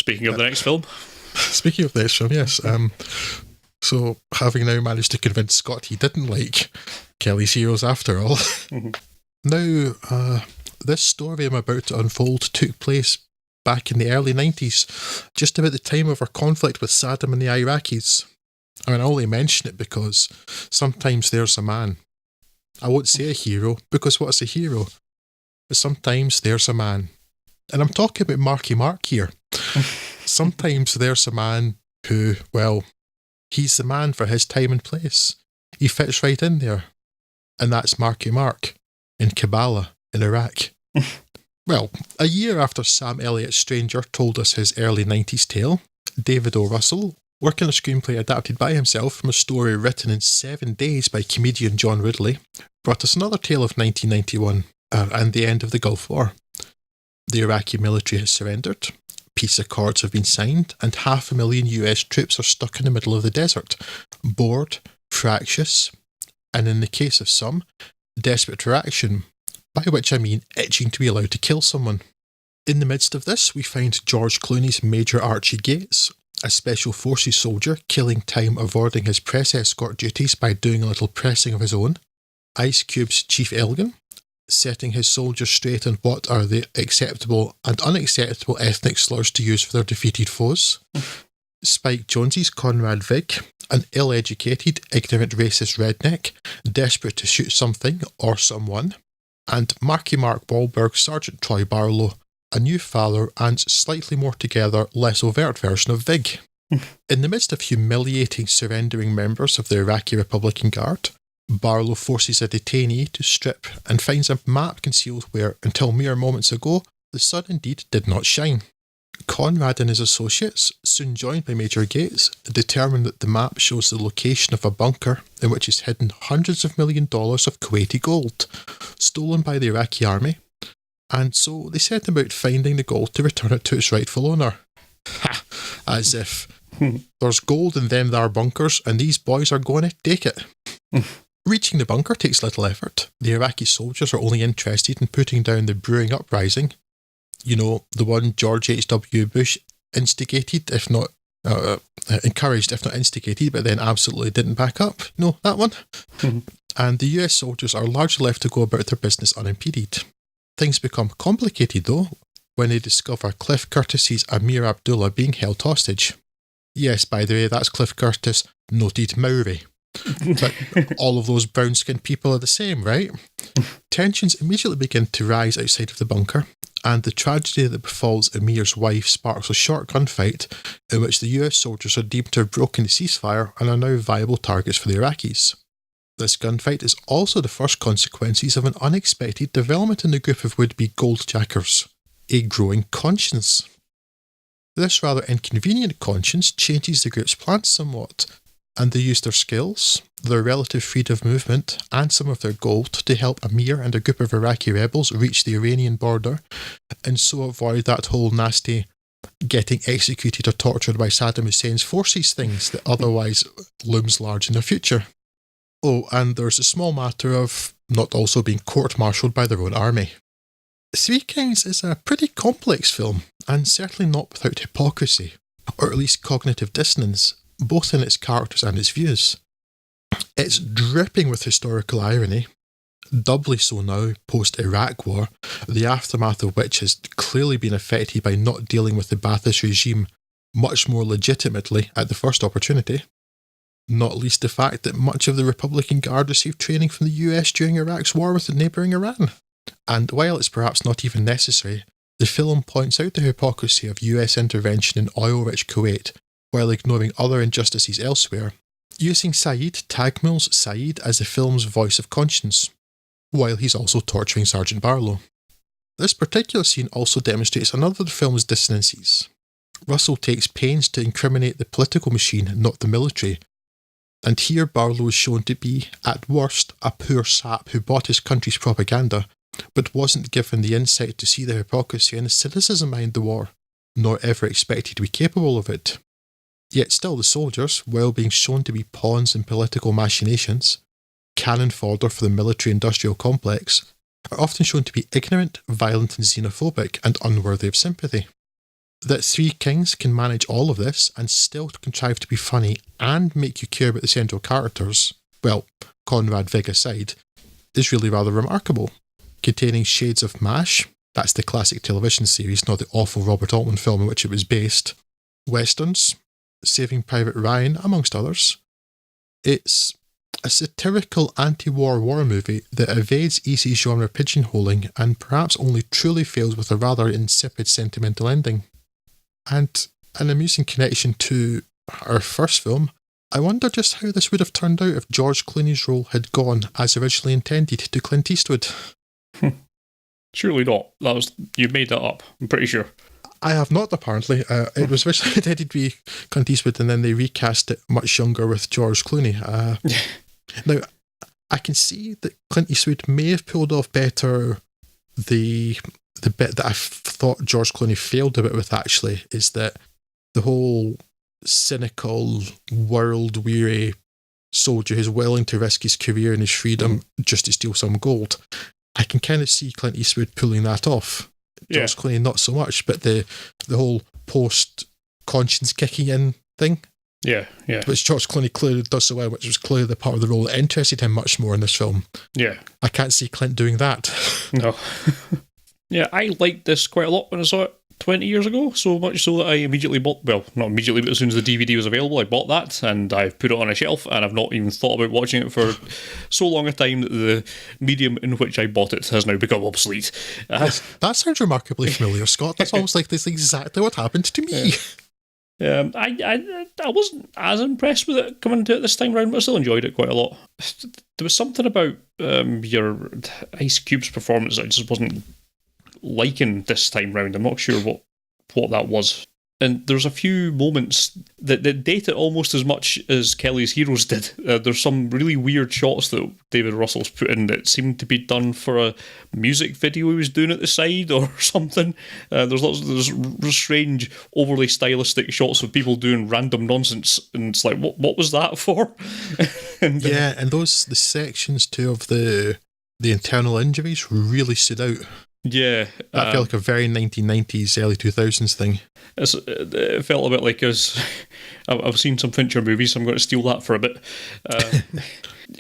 Speaking of the next film. Speaking of the next film, yes. So, having now managed to convince Scott he didn't like Kelly's Heroes after all, now, this story I'm about to unfold took place back in the early 90s, just about the time of our conflict with Saddam and the Iraqis. I mean, I only mention it because sometimes there's a man. I won't say a hero, because what's a hero? But sometimes there's a man. And I'm talking about Marky Mark here. Sometimes there's a man who, well, he's the man for his time and place. He fits right in there. And that's Marky Mark in Kabbalah in Iraq. Well, a year after Sam Elliott's Stranger told us his early 90s tale, David O. Russell, working a screenplay adapted by himself from a story written in 7 days by comedian John Ridley, brought us another tale of 1991 and the end of the Gulf War. The Iraqi military has surrendered, peace accords have been signed, and 500,000 US troops are stuck in the middle of the desert, bored, fractious, and in the case of some, desperate for action, by which I mean itching to be allowed to kill someone. In the midst of this, we find George Clooney's Major Archie Gates, a Special Forces soldier killing time avoiding his press escort duties by doing a little pressing of his own, Ice Cube's Chief Elgin, setting his soldiers straight on what are the acceptable and unacceptable ethnic slurs to use for their defeated foes, Spike Jonze's Conrad Vig, an ill-educated, ignorant racist redneck, desperate to shoot something or someone, and Marky Mark Wahlberg's Sergeant Troy Barlow, a new father and slightly more together, less overt version of Vig. In the midst of humiliating surrendering members of the Iraqi Republican Guard, Barlow forces a detainee to strip and finds a map concealed where, until mere moments ago, the sun indeed did not shine. Conrad and his associates, soon joined by Major Gates, determine that the map shows the location of a bunker in which is hidden hundreds of $millions of Kuwaiti gold, stolen by the Iraqi army, and so they set about finding the gold to return it to its rightful owner. Ha! As if there's gold in them there bunkers and these boys are going to take it. Reaching the bunker takes little effort. The Iraqi soldiers are only interested in putting down the brewing uprising. You know, the one George H.W. Bush instigated, if not encouraged, if not instigated, but then absolutely didn't back up. No, that one. And the US soldiers are largely left to go about their business unimpeded. Things become complicated, though, when they discover Cliff Curtis's Amir Abdullah being held hostage. Yes, by the way, that's Cliff Curtis, noted Maori. But all of those brown-skinned people are the same, right? Tensions immediately begin to rise outside of the bunker, and the tragedy that befalls Amir's wife sparks a short gunfight in which the US soldiers are deemed to have broken the ceasefire and are now viable targets for the Iraqis. This gunfight is also the first consequences of an unexpected development in the group of would-be goldjackers, a growing conscience. This rather inconvenient conscience changes the group's plans somewhat, and they use their skills, their relative freedom of movement, and some of their gold to help Amir and a group of Iraqi rebels reach the Iranian border, and so avoid that whole nasty getting executed or tortured by Saddam Hussein's forces things that otherwise looms large in the future. Oh, and there's a small matter of not also being court-martialed by their own army. Three Kings is a pretty complex film, and certainly not without hypocrisy, or at least cognitive dissonance, both in its characters and its views. It's dripping with historical irony, doubly so now post-Iraq War, the aftermath of which has clearly been affected by not dealing with the Ba'athist regime much more legitimately at the first opportunity, not least the fact that much of the Republican Guard received training from the US during Iraq's war with neighbouring Iran. And while it's perhaps not even necessary, the film points out the hypocrisy of US intervention in oil-rich Kuwait while ignoring other injustices elsewhere, using Saeed Tagmul's Saeed as the film's voice of conscience, while he's also torturing Sergeant Barlow. This particular scene also demonstrates another of the film's dissonances. Russell takes pains to incriminate the political machine, not the military, and here Barlow is shown to be, at worst, a poor sap who bought his country's propaganda, but wasn't given the insight to see the hypocrisy and the cynicism behind the war, nor ever expected to be capable of it. Yet still the soldiers, while being shown to be pawns in political machinations, cannon fodder for the military-industrial complex, are often shown to be ignorant, violent and xenophobic and unworthy of sympathy. that Three Kings can manage all of this and still contrive to be funny and make you care about the central characters, well, Conrad Vig aside, is really rather remarkable. Containing shades of MASH, that's the classic television series, not the awful Robert Altman film in which it was based, westerns, Saving Private Ryan, amongst others. It's a satirical anti-war war movie that evades easy genre pigeonholing and perhaps only truly fails with a rather insipid sentimental ending. And an amusing connection to our first film, I wonder just how this would have turned out if George Clooney's role had gone, as originally intended, to Clint Eastwood. Surely not. You made that up, I'm pretty sure. I have not, apparently. It was originally intended to be Clint Eastwood, and then they recast it much younger with George Clooney. Now, I can see that Clint Eastwood may have pulled off better the bit that I thought George Clooney failed a bit with, actually, is that the whole cynical, world-weary soldier who's willing to risk his career and his freedom just to steal some gold. I can kind of see Clint Eastwood pulling that off. George Clooney, not so much, but the whole post-conscience kicking in thing. Yeah. Which George Clooney clearly does so well, which was clearly the part of the role that interested him much more in this film. Yeah. I can't see Clint doing that. No. Yeah, I liked this quite a lot when I saw it 20 years ago, so much so that I immediately bought, well, not immediately, but as soon as the DVD was available, I bought that, and I've put it on a shelf, and I've not even thought about watching it for so long a time that the medium in which I bought it has now become obsolete. That sounds remarkably familiar, Scott. That's almost like this is exactly what happened to me. I wasn't as impressed with it coming into it this time round, but I still enjoyed it quite a lot. There was something about your Ice Cube's performance that I just wasn't liking this time round. I'm not sure what that was. And there's a few moments that date it almost as much as Kelly's Heroes did. There's some really weird shots that David Russell's put in that seemed to be done for a music video he was doing at the side or something. There's strange, overly stylistic shots of people doing random nonsense, and it's like, what was that for? And the sections too of the internal injuries really stood out. Yeah. That felt like a very 1990s, early 2000s thing. It felt a bit like I've seen some Fincher movies, so I'm going to steal that for a bit.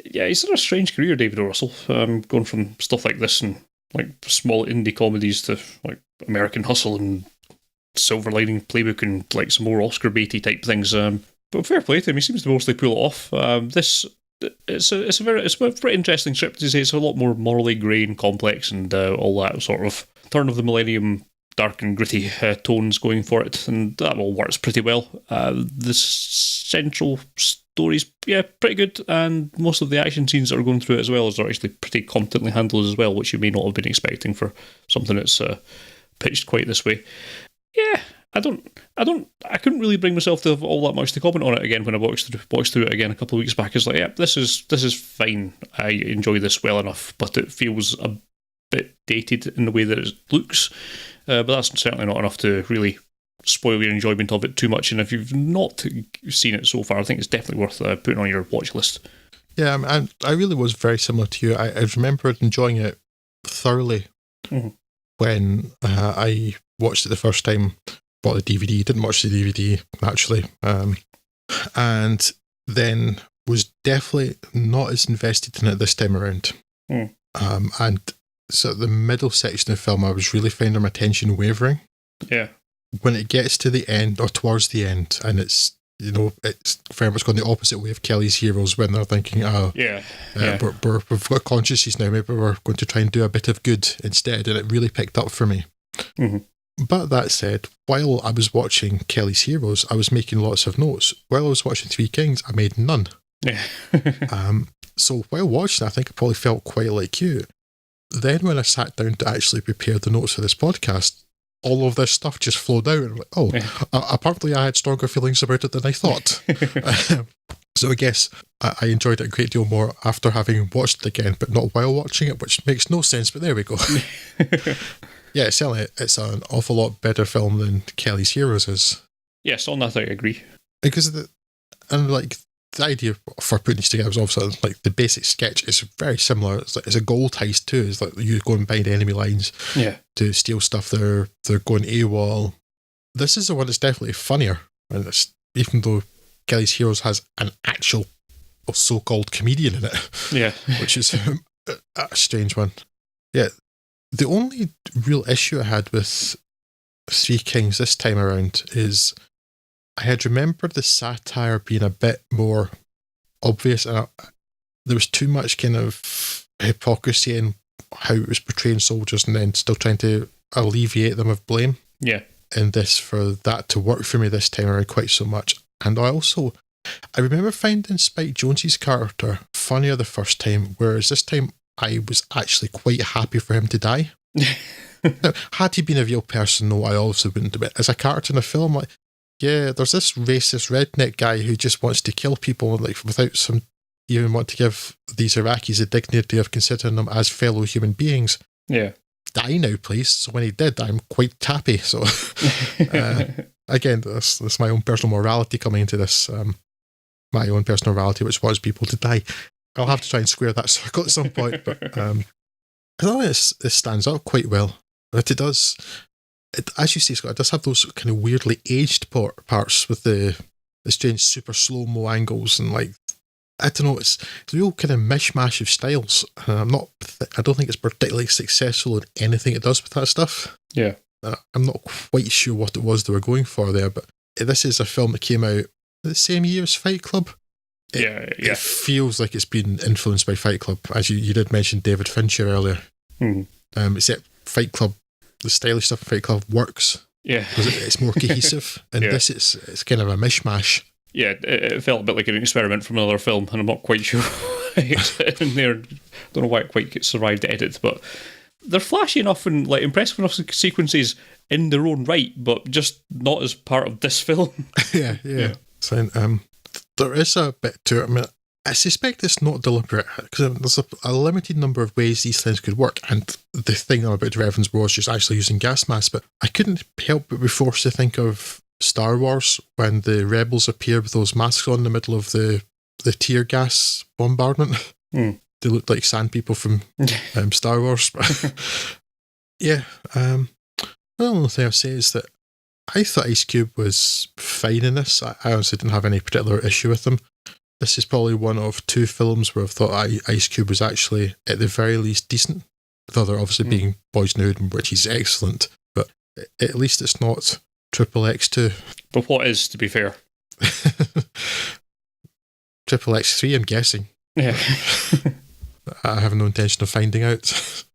Yeah, he's had a strange career, David O. Russell, going from stuff like this and like small indie comedies to like American Hustle and Silver Lining Playbook and like some more Oscar baity type things. But fair play to him, he seems to mostly pull it off. It's a pretty interesting script to say. It's a lot more morally grey and complex and all that sort of turn of the millennium dark and gritty tones going for it, and that all works pretty well. The central story's pretty good, and most of the action scenes that are going through it as well are actually pretty competently handled as well, which you may not have been expecting for something that's pitched quite this way. Yeah, I couldn't really bring myself to have all that much to comment on it again when I watched through it again a couple of weeks back. It's like, yeah, this is fine. I enjoy this well enough, but it feels a bit dated in the way that it looks. But that's certainly not enough to really spoil your enjoyment of it too much. And if you've not seen it so far, I think it's definitely worth putting on your watch list. Yeah, I really was very similar to you. I remember enjoying it thoroughly when I watched it the first time. Bought the DVD, didn't watch the DVD naturally, and then was definitely not as invested in it this time around. And so the middle section of the film, I was really finding my attention wavering. Yeah. When it gets to the end or towards the end, and it's very much going the opposite way of Kelly's Heroes when they're thinking, we've got consciences now, maybe we're going to try and do a bit of good instead, and it really picked up for me. Mm-hmm. But that said, while I was watching Kelly's Heroes, I was making lots of notes. While I was watching Three Kings, I made none. Yeah. So while watching, I think I probably felt quite like you. Then when I sat down to actually prepare the notes for this podcast, all of this stuff just flowed out. And I'm like, apparently I had stronger feelings about it than I thought. So I guess I enjoyed it a great deal more after having watched it again, but not while watching it, which makes no sense, but there we go. Yeah, certainly it's an awful lot better film than Kelly's Heroes is. Yes, on that I agree. Because the idea for putting these together was obviously like the basic sketch is very similar. It's a gold heist too. It's like you going behind enemy lines to steal stuff. They're going AWOL. this is the one that's definitely funnier. And it's, even though Kelly's Heroes has an actual so-called comedian in it. Yeah. Which is a strange one. Yeah. The only real issue I had with Three Kings this time around is I had remembered the satire being a bit more obvious, and there was too much kind of hypocrisy in how it was portraying soldiers and then still trying to alleviate them of blame. Yeah. In this, for that to work for me this time around quite so much. And I remember finding Spike Jonze's character funnier the first time, whereas this time I was actually quite happy for him to die. Now, had he been a real person, no, I also wouldn't do it. As a character in a film, like, yeah, there's this racist redneck guy who just wants to kill people, like, without some even want to give these Iraqis the dignity of considering them as fellow human beings. Yeah. Die now, please. So when he did, I'm quite happy. So again, that's my own personal morality coming into this. My own personal morality, which wants people to die. I'll have to try and square that circle at some point. But I thought it stands up quite well. But it does, as you say, Scott, it does have those kind of weirdly aged parts with the strange super slow-mo angles and, like, I don't know, it's a real kind of mishmash of styles. I don't think it's particularly successful in anything it does with that stuff. Yeah. I'm not quite sure what it was they were going for there, but this is a film that came out the same year as Fight Club. It feels like it's been influenced by Fight Club, as you did mention David Fincher earlier. Except Fight Club, the stylish stuff in Fight Club works. Yeah. Because it's more cohesive, and this it's kind of a mishmash. Yeah, it felt a bit like an experiment from another film, and I'm not quite sure why it's in there. Don't know why it quite survived the edit, but they're flashy enough and, like, impressive enough sequences in their own right, but just not as part of this film. Yeah. So, there is a bit to it. I mean, I suspect it's not deliberate, because there's a limited number of ways these things could work, and the thing I'm about to reference was just actually using gas masks, but I couldn't help but be forced to think of Star Wars when the rebels appear with those masks on in the middle of the tear gas bombardment. They looked like sand people from Star Wars. Yeah. The only thing I'll say is that I thought Ice Cube was fine in this. I honestly didn't have any particular issue with him. This is probably one of two films where I've thought Ice Cube was actually, at the very least, decent. The other obviously being Boys in the Hood, which is excellent, but at least it's not Triple X2. But what is, to be fair? Triple X3, I'm guessing. Yeah. I have no intention of finding out.